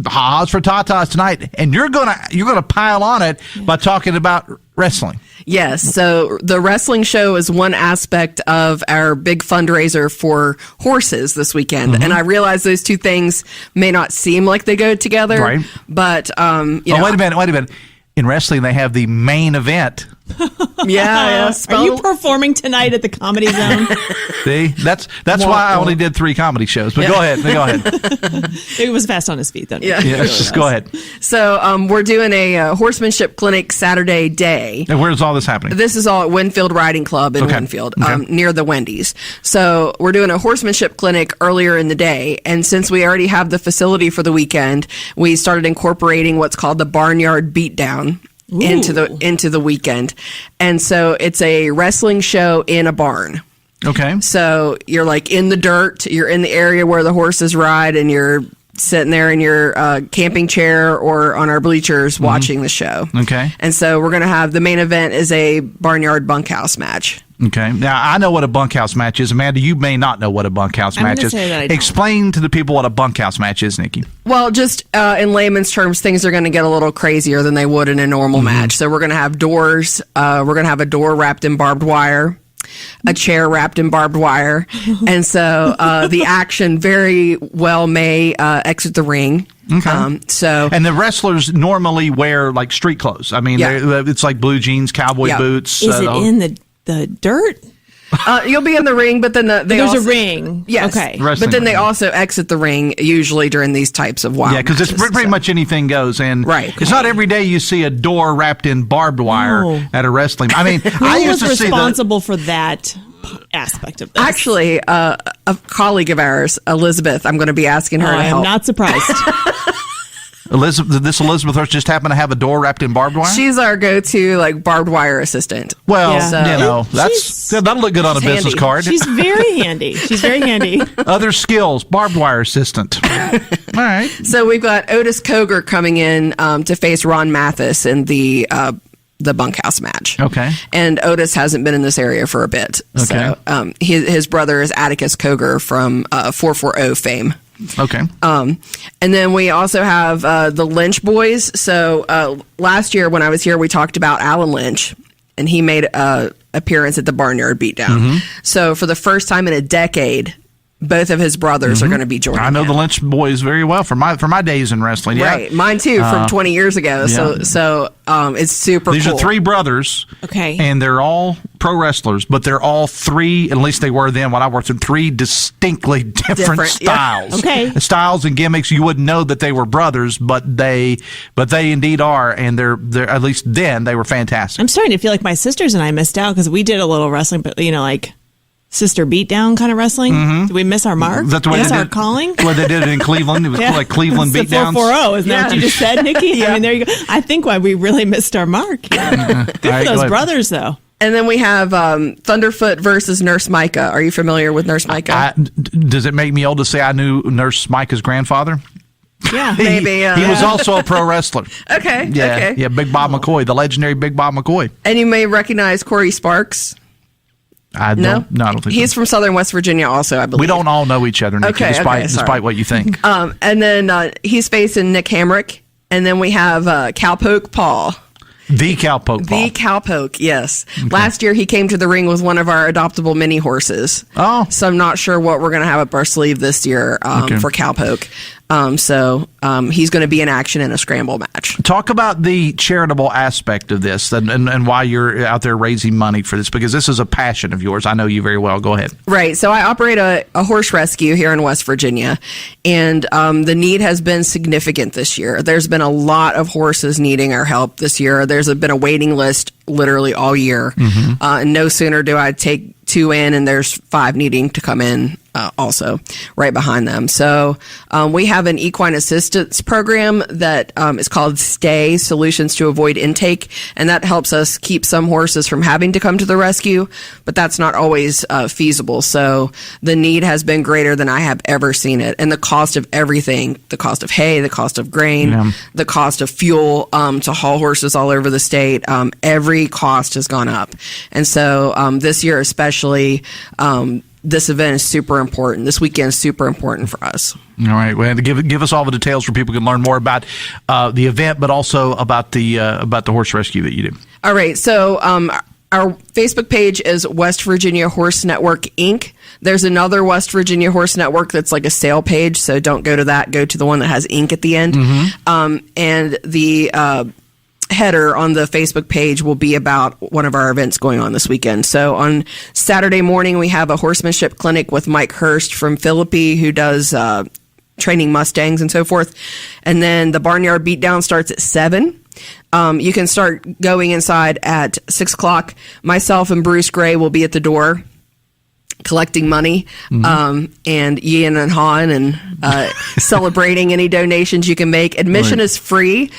Ha's for TaTa tonight, and you're gonna pile on it by talking about wrestling. Yes, so the wrestling show is one aspect of our big fundraiser for horses this weekend, and I realize those two things may not seem like they go together, right? But wait a minute. In wrestling, they have the main event. Yeah. Are you performing tonight at the Comedy Zone? See, that's why I only did 3 comedy shows. But go ahead. He was fast on his feet then. Yeah, just go ahead. So we're doing a horsemanship clinic Saturday day. And where's all this happening? This is all at Winfield Riding Club in Winfield, near the Wendy's. So we're doing a horsemanship clinic earlier in the day, and since we already have the facility for the weekend, we started incorporating what's called the Barnyard Beatdown into the weekend. And so it's a wrestling show in a barn. Okay. So you're like in the dirt, you're in the area where the horses ride, and you're sitting there in your camping chair or on our bleachers watching the show. Okay. And so we're going to have the main event is a barnyard bunkhouse match. Okay. Now, I know what a bunkhouse match is. Amanda, you may not know what a bunkhouse match is. Explain to the people what a bunkhouse match is, Nikki. Well, just in layman's terms, things are going to get a little crazier than they would in a normal match. So we're going to have doors. We're going to have a door wrapped in barbed wire, a chair wrapped in barbed wire. And so the action very well may exit the ring. Okay. And the wrestlers normally wear like street clothes. I mean, it's like blue jeans, cowboy boots. Is it in the dirt? You'll be in the ring, but then there's a ring. Yes. Okay. But then they also exit the ring usually during these types of wild because it's pretty much anything goes. And it's not every day you see a door wrapped in barbed wire at a wrestling. I mean, I used to see responsible for that aspect of this. Actually, a colleague of ours, Elizabeth, I'm going to be asking her to help. I'm not surprised. Elizabeth Hurst just happened to have a door wrapped in barbed wire? She's our go-to barbed wire assistant. Well, that'll look good on a business card. She's very handy. Other skills, barbed wire assistant. All right. So we've got Otis Koger coming in to face Ron Mathis in the bunkhouse match. Okay. And Otis hasn't been in this area for a bit. Okay. So his brother is Atticus Koger from 440 fame. Okay. And then we also have the Lynch boys. So last year when I was here, we talked about Alan Lynch, and he made an appearance at the Barnyard Beatdown. So for the first time in a decade, both of his brothers are going to be joining. I know him. the Lynch boys very well from my days in wrestling. Yeah. Right, mine too, from 20 years ago. Yeah. So it's super These cool. are three brothers. Okay. And they're all pro wrestlers, but they're all three, at least they were then when I worked in, three distinctly different styles. Yeah. Okay. Styles and gimmicks. You wouldn't know that they were brothers, but they indeed are, and they're at least then they were fantastic. I'm starting to feel like my sisters and I missed out because we did a little wrestling, but like sister beatdown kind of wrestling. Did we miss our mark? Is that the way miss they our did, calling? Well, they did it in Cleveland. It was like Cleveland It's the beatdowns. 440, isn't that what you just said, Nikki? I mean, there you go. I think why we really missed our mark. Good for those brothers, though. And then we have Thunderfoot versus Nurse Micah. Are you familiar with Nurse Micah? Does it make me old to say I knew Nurse Micah's grandfather? Yeah, maybe. He was also a pro wrestler. Okay. Yeah, Okay. yeah, Big Bob McCoy, the legendary Big Bob McCoy. And you may recognize Corey Sparks. I don't think he's so. from Southern West Virginia also, I believe. We don't all know each other, Nikki, Okay, despite what you think. And then he's facing Nick Hamrick. And then we have Cowpoke Paul. The Cowpoke Paul. The Cowpoke, yes. Okay. Last year he came to the ring with one of our adoptable mini horses. Oh. So I'm not sure what we're going to have up our sleeve this year for Cowpoke. So he's going to be in action in a scramble match. Talk about the charitable aspect of this and why you're out there raising money for this, because this is a passion of yours. I know you very well. Go ahead. Right. So I operate a horse rescue here in West Virginia, and the need has been significant this year. There's been a lot of horses needing our help this year. There's been a waiting list literally all year. And no sooner do I take 2 in, and there's 5 needing to come in also right behind them. So we have an equine assistance program that is called STAY, Solutions to Avoid Intake, and that helps us keep some horses from having to come to the rescue, but that's not always feasible. So the need has been greater than I have ever seen it. And the cost of everything, the cost of hay, the cost of grain, the cost of fuel to haul horses all over the state, every cost has gone up. And so this year especially, this event is super important. This weekend is super important for us. All right. Well, give us all the details so people can learn more about the event, but also about the horse rescue that you do. All right. So our Facebook page is West Virginia Horse Network, Inc. There's another West Virginia Horse Network that's like a sale page, so don't go to that. Go to the one that has Inc. at the end. And the header on the Facebook page will be about one of our events going on this weekend. So on Saturday morning, we have a horsemanship clinic with Mike Ernst from Philippi, who does training Mustangs and so forth. And then the Barnyard Beatdown starts at 7. You can start going inside at 6 o'clock. Myself and Bruce Gray will be at the door collecting money, and Ian and Han, and celebrating any donations you can make. Admission is free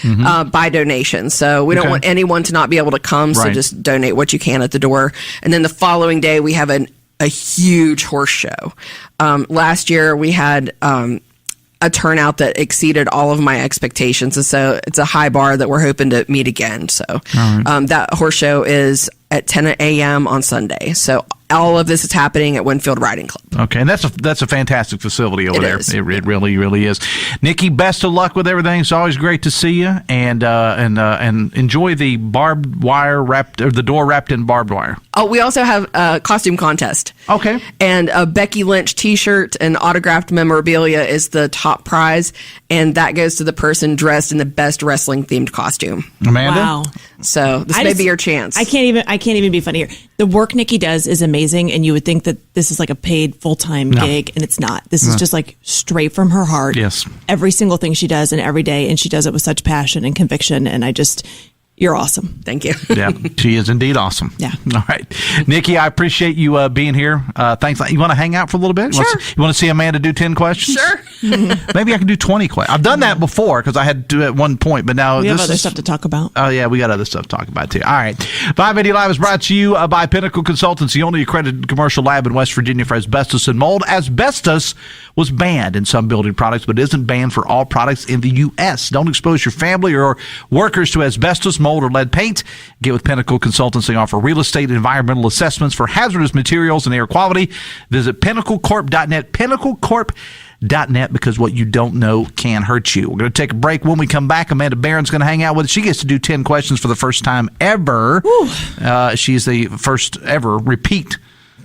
by donation, so we don't want anyone to not be able to come, so just donate what you can at the door. And then the following day, we have a huge horse show. Last year, we had a turnout that exceeded all of my expectations, and so it's a high bar that we're hoping to meet again. So that horse show is at 10 a.m. on Sunday. So all of this is happening at Winfield Riding Club. Okay, and that's a fantastic facility over there. Is. It really, really is. Nikki, best of luck with everything. It's always great to see you, and enjoy the barbed wire wrapped, or the door wrapped in barbed wire. Oh, we also have a costume contest. Okay, and a Becky Lynch T-shirt and autographed memorabilia is the top prize, and that goes to the person dressed in the best wrestling themed costume. Amanda. Wow. So this may be your chance. I can't even be funny here. The work Nikki does is amazing, and you would think that this is like a paid full-time gig, and it's not. This is just like straight from her heart. Yes. Every single thing she does and every day, and she does it with such passion and conviction, and you're awesome. Thank you. Yeah, she is indeed awesome. Yeah. All right. Nikki, I appreciate you being here. Thanks. You want to hang out for a little bit? Sure. You want to see Amanda do 10 questions? Sure. Maybe I can do 20 questions. I've done that before because I had to at one point, but now we have other stuff to talk about. Oh, yeah, we got other stuff to talk about, too. All right. 580 Live is brought to you by Pinnacle Consultants, the only accredited commercial lab in West Virginia for asbestos and mold. Asbestos was banned in some building products, but isn't banned for all products in the U.S. Don't expose your family or workers to asbestos, mold, or lead paint. Get with Pinnacle Consultants. They offer real estate and environmental assessments for hazardous materials and air quality. Visit pinnaclecorp.net, pinnaclecorp.net, because what you don't know can hurt you. We're going to take a break. When we come back, Amanda Barron's going to hang out with us. She gets to do 10 questions for the first time ever. She's the first ever repeat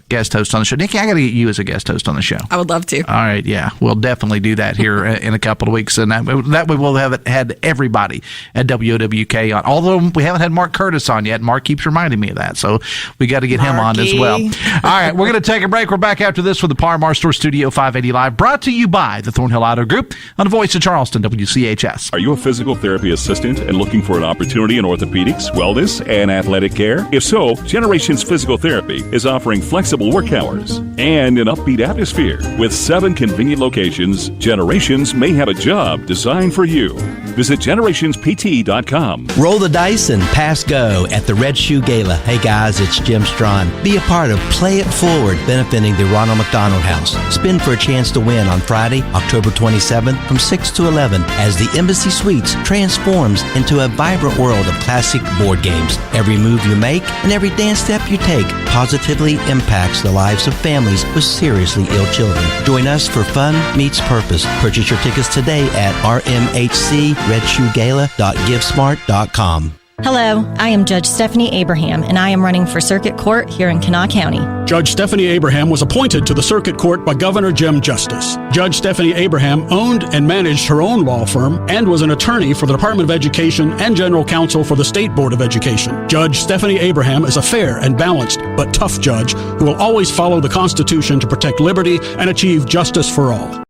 guest host on the show. Nikki, I got to get you as a guest host on the show. I would love to. All right, yeah. We'll definitely do that here in a couple of weeks. And that way we'll have had everybody at WOWK on. Although we haven't had Mark Curtis on yet. Mark keeps reminding me of that. So we got to get him on as well. All right, we're going to take a break. We're back after this with the Par Mar Store Studio 580 Live, brought to you by the Thornhill Auto Group on the Voice of Charleston, WCHS. Are you a physical therapy assistant and looking for an opportunity in orthopedics, wellness, and athletic care? If so, Generations Physical Therapy is offering flexible work hours and an upbeat atmosphere. With 7 convenient locations, Generations may have a job designed for you. Visit generationspt.com. Roll the dice and pass go at the Red Shoe Gala. Hey guys, it's Jim Strawn. Be a part of Play It Forward, benefiting the Ronald McDonald House. Spin for a chance to win on Friday, October 27th from 6 to 11 as the Embassy Suites transforms into a vibrant world of classic board games. Every move you make and every dance step you take positively impacts the lives of families with seriously ill children. Join us for fun meets purpose. Purchase your tickets today at rmhcredshoegala.givesmart.com. Hello, I am Judge Stephanie Abraham, and I am running for Circuit Court here in Kanawha County. Judge Stephanie Abraham was appointed to the Circuit Court by Governor Jim Justice. Judge Stephanie Abraham owned and managed her own law firm and was an attorney for the Department of Education and General Counsel for the State Board of Education. Judge Stephanie Abraham is a fair and balanced but tough judge who will always follow the Constitution to protect liberty and achieve justice for all.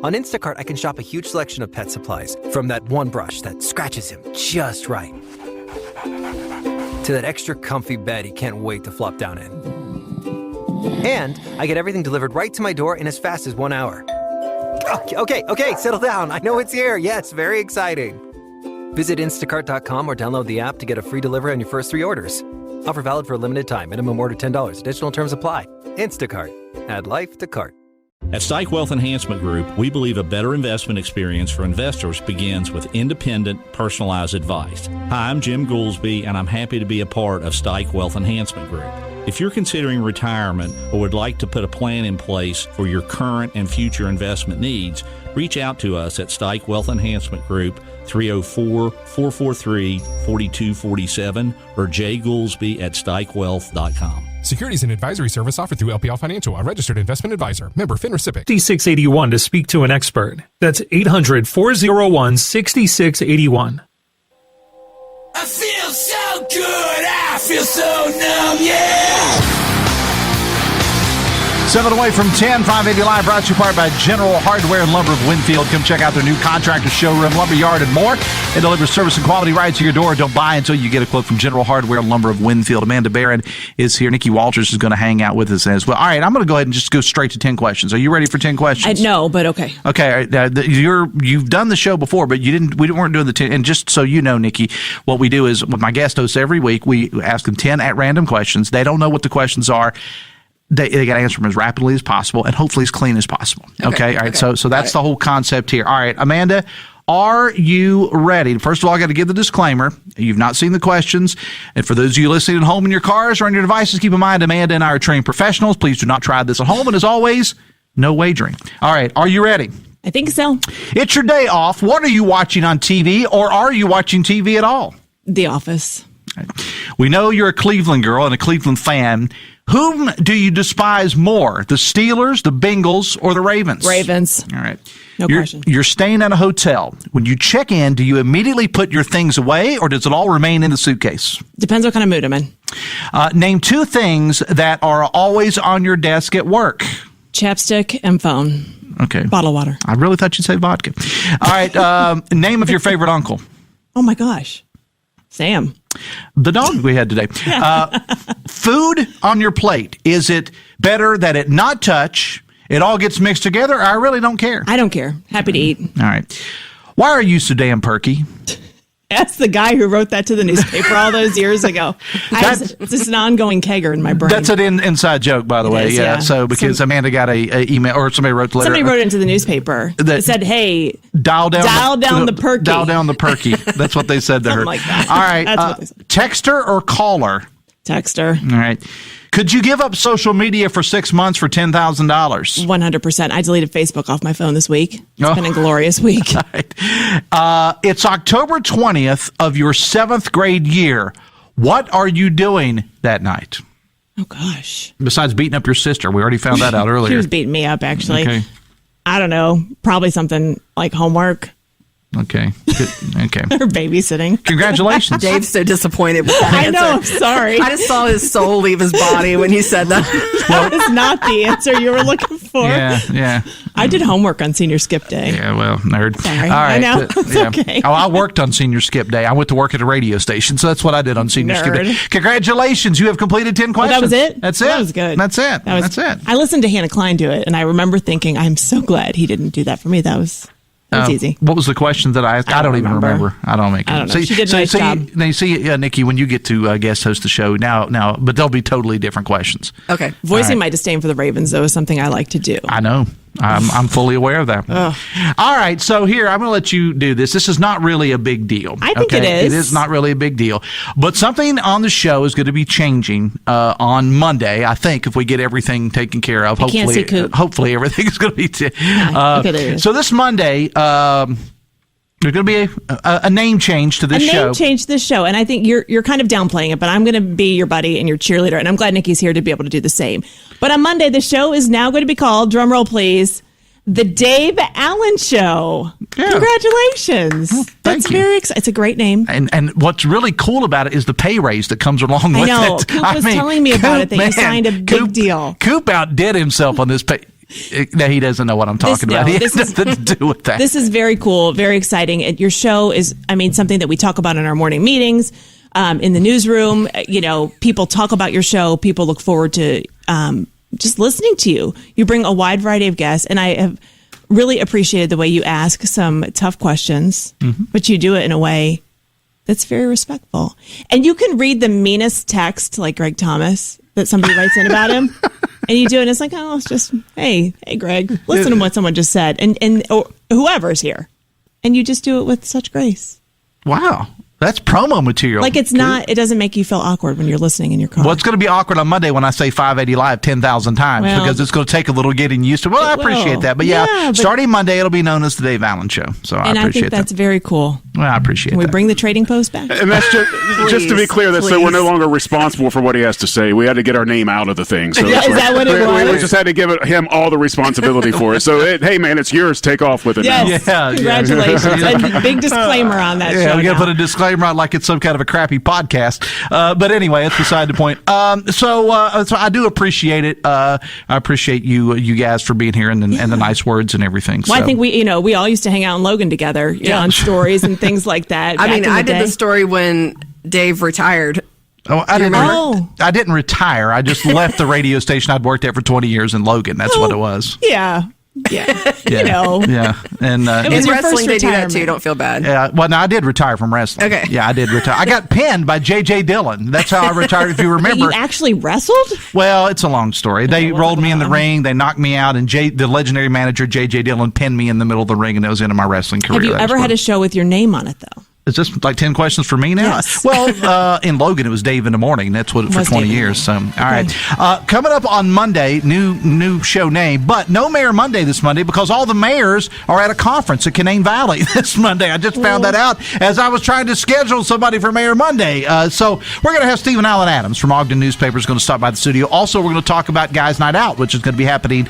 On Instacart, I can shop a huge selection of pet supplies, from that one brush that scratches him just right, to that extra comfy bed he can't wait to flop down in. And I get everything delivered right to my door in as fast as 1 hour. Okay, settle down. I know it's here. Yes, very exciting. Visit instacart.com or download the app to get a free delivery on your first 3 orders. Offer valid for a limited time. Minimum order $10. Additional terms apply. Instacart. Add life to cart. At Stike Wealth Enhancement Group, we believe a better investment experience for investors begins with independent, personalized advice. Hi, I'm Jim Goolsby, and I'm happy to be a part of Stike Wealth Enhancement Group. If you're considering retirement or would like to put a plan in place for your current and future investment needs, reach out to us at Stike Wealth Enhancement Group, 304-443-4247, or jgoolsby@stikewealth.com. Securities and advisory service offered through LPL Financial, a registered investment advisor. Member FINRA SIPC. 6681 to speak to an expert. That's 800-401-6681. I feel so good, I feel so numb, yeah! 7 away from 10, 580 Live, brought to you part by General Hardware and Lumber of Winfield. Come check out their new contractor showroom, lumber yard, and more. It delivers service and quality right to your door. Don't buy until you get a quote from General Hardware and Lumber of Winfield. Amanda Barren is here. Nicky Walters is going to hang out with us as well. All right, I'm going to go ahead and just go straight to 10 questions. Are you ready for 10 questions? No, but okay. Okay, you've done the show before, but we weren't doing the 10. And just so you know, Nikki, what we do is with my guest hosts every week, we ask them 10 at random questions. They don't know what the questions are. They got to answer them as rapidly as possible and hopefully as clean as possible. Okay. All right. So that's the whole concept here. All right, Amanda, are you ready? First of all, I got to give the disclaimer. You've not seen the questions. And for those of you listening at home in your cars or on your devices, keep in mind, Amanda and I are trained professionals. Please do not try this at home. And as always, no wagering. All right. Are you ready? I think so. It's your day off. What are you watching on TV, or are you watching TV at all? The Office. We know you're a Cleveland girl and a Cleveland fan. Whom do you despise more, the Steelers, the Bengals, or the Ravens? Ravens. All right. No question. You're staying at a hotel. When you check in, do you immediately put your things away, or does it all remain in the suitcase? Depends what kind of mood I'm in. Name 2 things that are always on your desk at work. Chapstick and phone. Okay. Bottle of water. I really thought you'd say vodka. All right. Name of your favorite uncle. Oh, my gosh. Sam. The dog we had today. Food on your plate. Is it better that it not touch, it all gets mixed together, or I really don't care? I don't care. Happy to eat. All right. Why are you so damn perky? That's the guy who wrote that to the newspaper all those years ago. It's just an ongoing kegger in my brain. That's an inside joke, by the way. Is, yeah. So because Amanda got a email, or somebody wrote the letter. Somebody wrote it into the newspaper. It said, "Hey, dial down the perky. Dial down the perky." That's what they said to her. Like that. All right. That's what they said. Texter or caller? Texter. All right. Could you give up social media for 6 months for $10,000? 100%. I deleted Facebook off my phone this week. It's been a glorious week. Right. It's October 20th of your 7th grade year. What are you doing that night? Oh, gosh. Besides beating up your sister. We already found that out earlier. She was beating me up, actually. Okay. I don't know. Probably something like homework. Okay. Good. Okay. Or babysitting. Congratulations. Dave's so disappointed with that I answer. know. I'm sorry. I just saw his soul leave his body when he said that. That was not the answer you were looking for. Yeah. I did homework on senior skip day. Yeah, well, nerd. Sorry. All right. I know. It's okay. Oh, I worked on senior skip day. I went to work at a radio station, so that's what I did on senior skip day. Nerd. Congratulations. You have completed 10 questions. That was it? That's it. That was good. That's it. That's it. I listened to Hannah Klein do it, and I remember thinking, I'm so glad he didn't do that for me. That was easy. What was the question that I asked? I don't even remember. I don't make it. I don't know. She did a nice job. Now you see, Nikki, when you get to guest host the show now, but they'll be totally different questions. Okay. Voicing my disdain for the Ravens, though, is something I like to do. I know. I'm fully aware of that. Ugh. All right, so here, I'm going to let you do this. This is not really a big deal. I think it is. It is not really a big deal. But something on the show is going to be changing on Monday, I think, if we get everything taken care of. Hopefully everything is going to be... So this Monday... there's going to be a name change to this show. A name change to this show. And I think you're kind of downplaying it, but I'm going to be your buddy and your cheerleader. And I'm glad Nikki's here to be able to do the same. But on Monday, the show is now going to be called, drumroll please, The Dave Allen Show. Yeah. Congratulations. Well, That's very exciting. It's a great name. And what's really cool about it is the pay raise that comes along with it. I know. Coop was telling me about it, that you signed a big deal. Coop outdid himself on this pay. Now, he doesn't know what I'm talking about. He has nothing to do with that. This is very cool, very exciting. Your show is, something that we talk about in our morning meetings, in the newsroom. People talk about your show. People look forward to just listening to you. You bring a wide variety of guests, and I have really appreciated the way you ask some tough questions, but you do it in a way that's very respectful. And you can read the meanest text, like Greg Thomas, that somebody writes in about him. And you do it, and it's like, oh, it's just, hey, Greg, listen to what someone just said, or whoever's here, and you just do it with such grace. Wow, that's promo material. Like it doesn't make you feel awkward when you're listening in your car. Well, it's going to be awkward on Monday when I say 580 Live 10,000 times because it's going to take a little getting used to. Well, I appreciate that, but starting Monday, it'll be known as the Dave Allen Show. So I appreciate that. And I think that's very cool. Well, I appreciate that. Can we bring the trading post back? And that's just to be clear, that's so we're no longer responsible for what he has to say. We had to get our name out of the thing. So is that what it was? We just had to give him all the responsibility for it. So, hey, man, it's yours. Take off with it now. Congratulations. And big disclaimer on that show. Yeah, we got to put a disclaimer on like it's some kind of a crappy podcast. But anyway, that's beside the point. So I do appreciate it. I appreciate you guys for being here and the nice words and everything. Well, I think we all used to hang out in Logan together on stories and things like that. I did the story when Dave retired. Oh, I didn't retire. I just left the radio station I'd worked at for 20 years in Logan. That's what it was. Yeah. Yeah. Yeah. And in wrestling, they do that too. Don't feel bad. Yeah. Well, no, I did retire from wrestling. Okay. Yeah, I did retire. I got pinned by J.J. Dillon. That's how I retired, if you remember. You actually wrestled? Well, it's a long story. They rolled me in the ring. They knocked me out. And the legendary manager, J.J. Dillon, pinned me in the middle of the ring. And that was the end of my wrestling career. Have you ever had a show with your name on it, though? Is this like 10 questions for me now? Yes. Well, in Logan, it was Dave in the Morning. That's what for 20 years. So, all right. Coming up on Monday, new show name, but no Mayor Monday this Monday because all the mayors are at a conference at Canaan Valley this Monday. I just found that out as I was trying to schedule somebody for Mayor Monday. So we're going to have Stephen Allen Adams from Ogden Newspaper is going to stop by the studio. Also, we're going to talk about Guys Night Out, which is going to be happening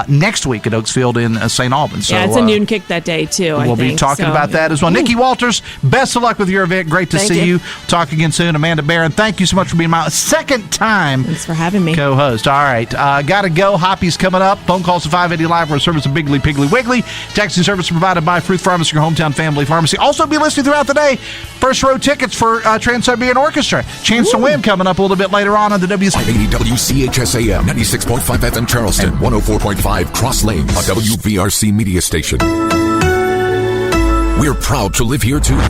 next week at Oaksfield in St. Albans. So, it's a noon kick that day, too, We'll be talking about that as well. Nicky Walters, best of luck with your event. Great to see you. Talk again soon. Amanda Barren, thank you so much for being my second time. Thanks for having me. Co-host. All right. Got to go. Hoppy's coming up. Phone calls to 580 Live for a service of Biggly Piggly Wiggly. Texting service provided by Fruit Pharmacy, your hometown family pharmacy. Also be listening throughout the day. First row tickets for Trans-Siberian Orchestra. Chance to win coming up a little bit later on the WCHS AM, 96.5 FM Charleston, 104.5 Cross Lanes, a WVRC media station. We're proud to live here too.